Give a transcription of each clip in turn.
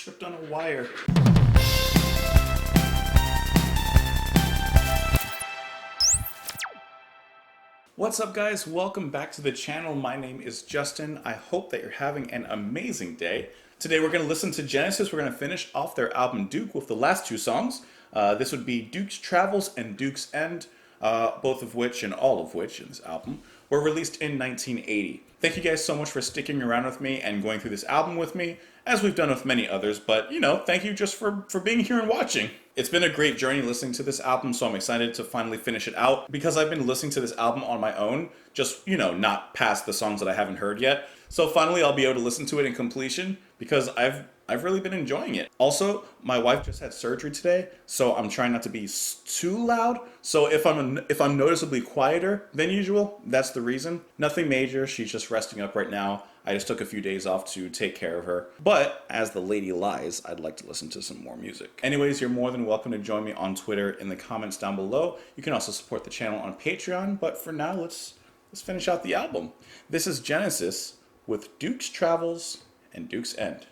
tripped on a wire. What's up, guys? Welcome back to the channel. My name is Justin. I hope that you're having an amazing day. Today we're going to listen to Genesis. We're going to finish off their album Duke with the last two songs. This would be Duke's Travels and Duke's End, both of which and all of which in this album were released in 1980. Thank you guys so much for sticking around with me and going through this album with me, as we've done with many others, but thank you just for being here and watching. It's been a great journey listening to this album, so I'm excited to finally finish it out, because I've been listening to this album on my own, just, not past the songs that I haven't heard yet. So finally I'll be able to listen to it in completion, because I've really been enjoying it. Also, my wife just had surgery today, so I'm trying not to be too loud. So if I'm noticeably quieter than usual, that's the reason. Nothing major, she's just resting up right now. I just took a few days off to take care of her. But as the lady lies, I'd like to listen to some more music. Anyways, you're more than welcome to join me on Twitter in the comments down below. You can also support the channel on Patreon, but for now, let's finish out the album. This is Genesis with Duke's Travels and Duke's End.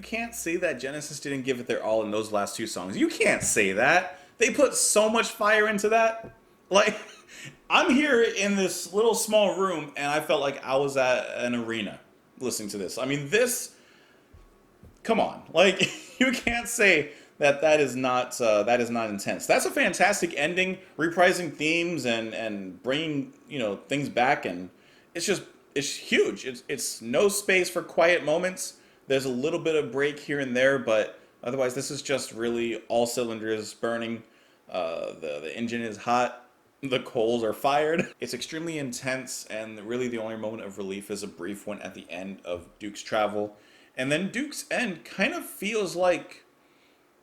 can't say that Genesis didn't give it their all in those last two songs. You can't say that. They put so much fire into that. Like, I'm here in this little small room, and I felt like I was at an arena listening to this. I mean, this, come on. Like, you can't say that is not intense. That's a fantastic ending, reprising themes and bringing, you know, things back, and it's huge. It's no space for quiet moments. There's a little bit of break here and there, but otherwise this is just really all cylinders burning. The engine is hot. The coals are fired. It's extremely intense, and really the only moment of relief is a brief one at the end of Duke's Travel. And then Duke's End kind of feels like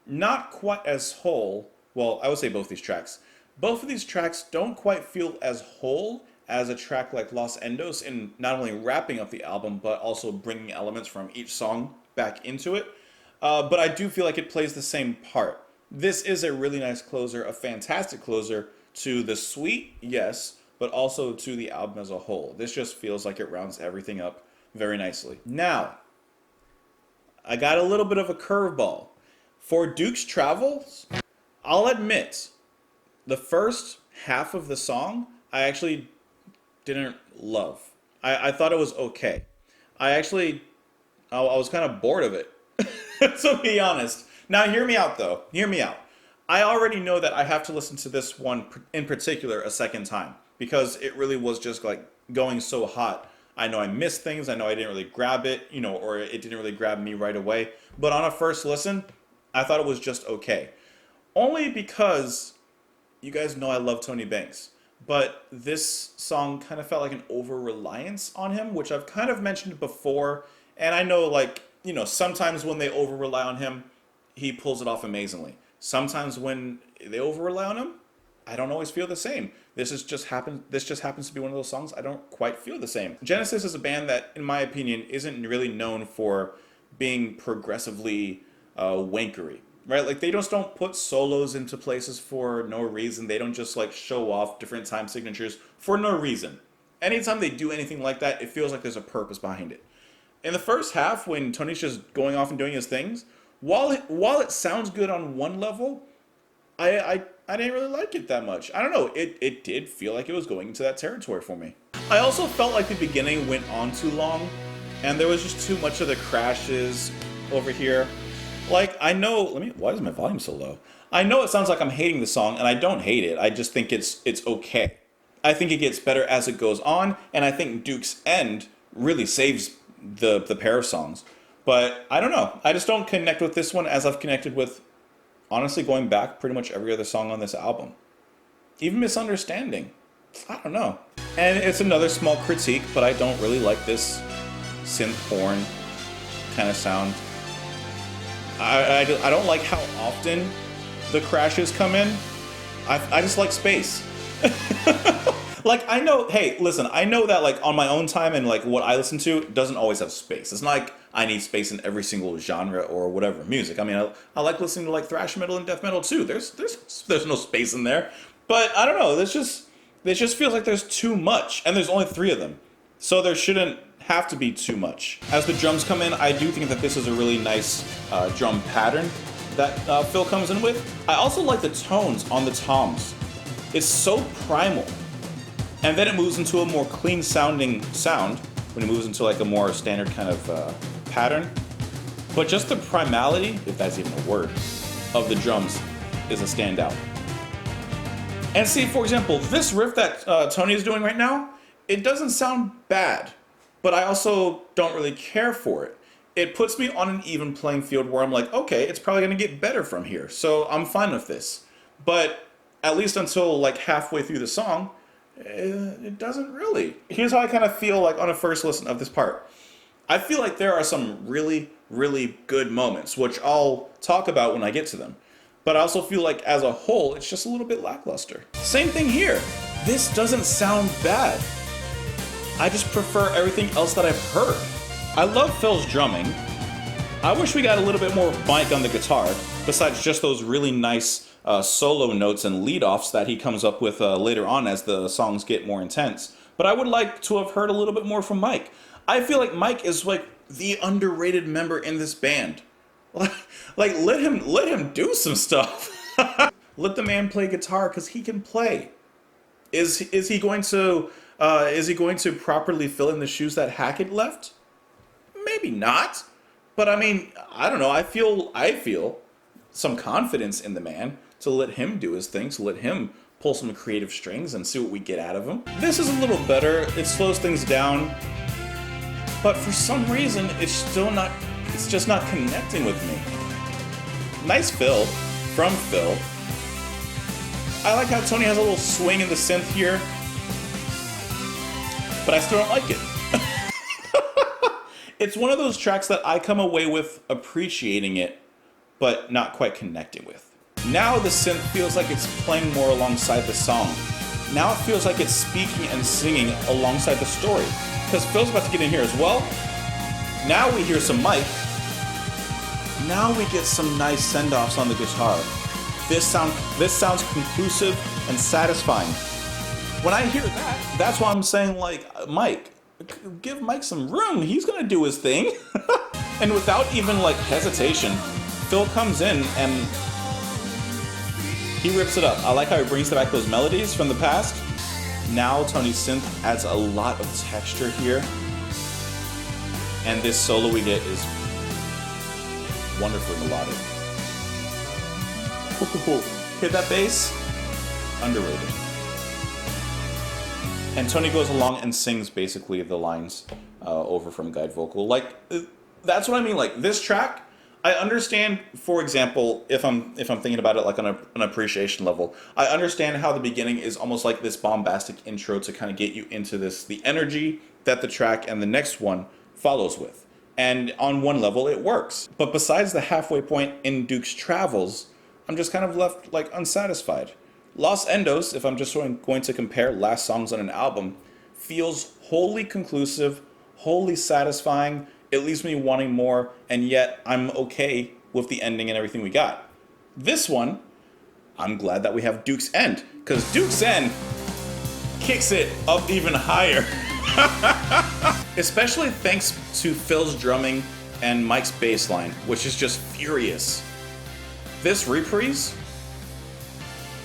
not quite as whole. Well, I would say both these tracks. Both of these tracks don't quite feel as whole as a track like Los Endos in not only wrapping up the album, but also bringing elements from each song back into it. But I do feel like it plays the same part. This is a really nice closer, a fantastic closer to the suite, yes, but also to the album as a whole. This just feels like it rounds everything up very nicely. Now, I got a little bit of a curveball. For Duke's Travels, I'll admit, the first half of the song, I actually didn't love. I thought it was okay. I was kind of bored of it, to be honest. Now, hear me out, though. Hear me out. I already know that I have to listen to this one in particular a second time, because it really was just like going so hot. I know I missed things. I know I didn't really grab it, you know, or it didn't really grab me right away. But on a first listen, I thought it was just okay. Only because you guys know I love Tony Banks. But this song kind of felt like an over-reliance on him, which I've kind of mentioned before. And I know, like, you know, sometimes when they over-rely on him, he pulls it off amazingly. Sometimes when they over-rely on him, I don't always feel the same. This just happens to be one of those songs I don't quite feel the same. Genesis is a band that, in my opinion, isn't really known for being progressively wankery, right? Like, they just don't put solos into places for no reason. They don't just like show off different time signatures for no reason. Anytime they do anything like that, it feels like there's a purpose behind it. In the first half, when Tony's just going off and doing his things, while it sounds good on one level, I didn't really like it that much. I don't know. It did feel like it was going into that territory for me. I also felt like the beginning went on too long, and there was just too much of the crashes over here. Like, I know, why is my volume so low? I know it sounds like I'm hating the song, and I don't hate it. I just think it's okay. I think it gets better as it goes on, and I think Duke's End really saves the pair of songs. But I don't know. I just don't connect with this one as I've connected with, honestly, going back pretty much every other song on this album. Even Misunderstanding. I don't know. And it's another small critique, but I don't really like this synth horn kind of sound. I don't like how often the crashes come in. I just like space. Like, I know, hey, listen, I know that, like, on my own time and, like, what I listen to doesn't always have space. It's not like I need space in every single genre or whatever music. I mean, I like listening to, like, thrash metal and death metal, too. There's no space in there. But, I don't know, this just feels like there's too much. And there's only 3 of them. So there shouldn't have to be too much. As the drums come in, I do think that this is a really nice drum pattern that Phil comes in with. I also like the tones on the toms. It's so primal. And then it moves into a more clean sounding sound when it moves into like a more standard kind of pattern. But just the primality, if that's even a word, of the drums is a standout. And see, for example, this riff that Tony is doing right now, it doesn't sound bad, but I also don't really care for it. It puts me on an even playing field where I'm like, okay, it's probably going to get better from here, so I'm fine with this. But at least until like halfway through the song, it doesn't really. Here's how I kind of feel like on a first listen of this part. I feel like there are some really, really good moments, which I'll talk about when I get to them. But I also feel like as a whole, it's just a little bit lackluster. Same thing here. This doesn't sound bad. I just prefer everything else that I've heard. I love Phil's drumming. I wish we got a little bit more Mike on the guitar, besides just those really nice solo notes and lead-offs that he comes up with later on as the songs get more intense. But I would like to have heard a little bit more from Mike. I feel like Mike is like the underrated member in this band. Like let him do some stuff. Let the man play guitar because he can play. Is he going to properly fill in the shoes that Hackett left? Maybe not. But I mean, I don't know. I feel some confidence in the man to let him do his thing, to let him pull some creative strings and see what we get out of him. This is a little better. It slows things down. But for some reason, it's just not connecting with me. Nice fill from Phil. I like how Tony has a little swing in the synth here, but I still don't like it. It's one of those tracks that I come away with appreciating it, but not quite connecting with. Now the synth feels like it's playing more alongside the song. Now it feels like it's speaking and singing alongside the story. Because Phil's about to get in here as well. Now we hear some Mike. Now we get some nice send-offs on the guitar. This sounds conclusive and satisfying. When I hear that, that's why I'm saying, like, Mike, give Mike some room. He's gonna do his thing. And without even like hesitation, Phil comes in and he rips it up. I like how he brings back those melodies from the past. Now Tony's synth adds a lot of texture here. And this solo we get is wonderfully melodic. Hear that bass? Underrated. And Tony goes along and sings basically the lines over from guide vocal. Like, that's what I mean. Like, this track, I understand, for example, if I'm thinking about it like on an appreciation level, I understand how the beginning is almost like this bombastic intro to kind of get you into the energy that the track and the next one follows with. And on one level, it works. But besides the halfway point in Duke's Travels, I'm just kind of left, like, unsatisfied. Los Endos, if I'm just going to compare last songs on an album, feels wholly conclusive, wholly satisfying. It leaves me wanting more, and yet I'm okay with the ending and everything we got. This one, I'm glad that we have Duke's End, because Duke's End kicks it up even higher. Especially thanks to Phil's drumming and Mike's bass line, which is just furious. This reprise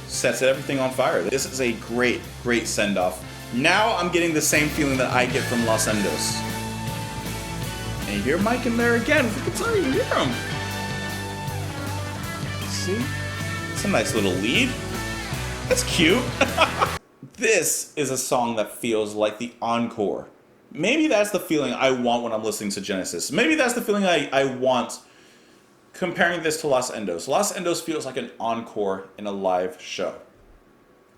sets everything on fire. This is a great, great send-off. Now I'm getting the same feeling that I get from Los Endos. And you hear Mike in there again. With the guitar, you hear him. See? It's a nice little lead. That's cute. This is a song that feels like the encore. Maybe that's the feeling I want when I'm listening to Genesis. Maybe that's the feeling I want comparing this to Los Endos. Los Endos feels like an encore in a live show.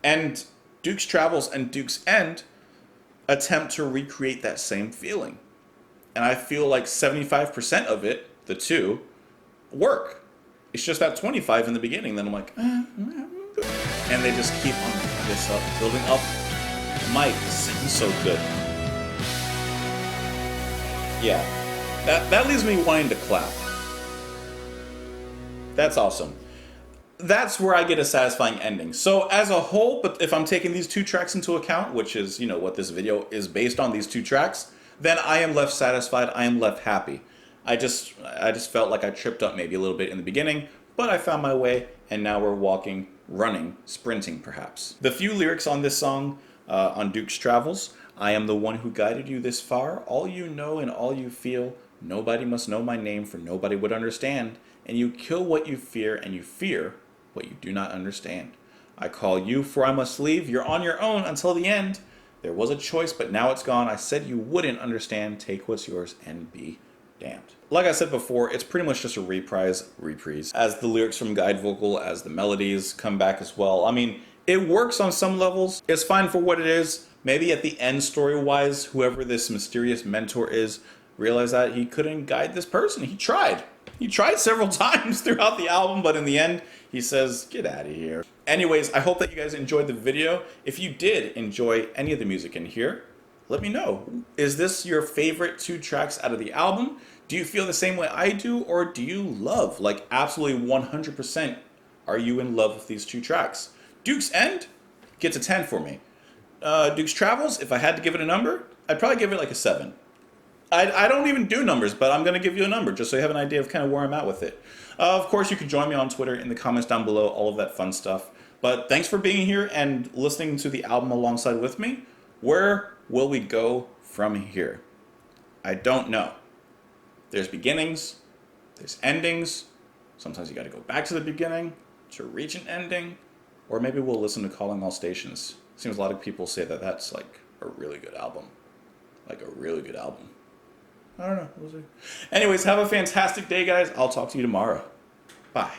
And Duke's Travels and Duke's End attempt to recreate that same feeling. And I feel like 75% of it, the two, work. It's just that 25 in the beginning, then I'm like, and they just keep on this up, building up. Mike sounds so good. Yeah, that leaves me wanting to clap. That's awesome. That's where I get a satisfying ending. So as a whole, but if I'm taking these two tracks into account, which is, you know, what this video is based on, these two tracks, then I am left satisfied, I am left happy. I just felt like I tripped up maybe a little bit in the beginning, but I found my way, and now we're walking, running, sprinting perhaps. The few lyrics on this song, on Duke's Travels: I am the one who guided you this far, all you know and all you feel, nobody must know my name for nobody would understand, and you kill what you fear and you fear what you do not understand. I call you for I must leave, you're on your own until the end. There was a choice but now it's gone, I said you wouldn't understand, take what's yours and be damned. Like I said before, it's pretty much just a reprise, as the lyrics from guide vocal, as the melodies come back as well. I mean, it works on some levels, it's fine for what it is. Maybe at the end, story-wise, whoever this mysterious mentor is realized that he couldn't guide this person. He tried. He tried several times throughout the album, but in the end, he says, get out of here. Anyways, I hope that you guys enjoyed the video. If you did enjoy any of the music in here, let me know. Is this your favorite two tracks out of the album? Do you feel the same way I do, or do you love, like absolutely 100%, are you in love with these two tracks? Duke's End gets a 10 for me. Duke's Travels, if I had to give it a number, I'd probably give it like a 7. I don't even do numbers, but I'm going to give you a number just so you have an idea of kind of where I'm at with it. Of course, you can join me on Twitter in the comments down below, all of that fun stuff. But thanks for being here and listening to the album alongside with me. Where will we go from here? I don't know. There's beginnings, there's endings. Sometimes you got to go back to the beginning to reach an ending. Or maybe we'll listen to Calling All Stations. Seems a lot of people say that that's like a really good album. Like a really good album. I don't know. We'll see. Anyways, have a fantastic day, guys. I'll talk to you tomorrow. Bye.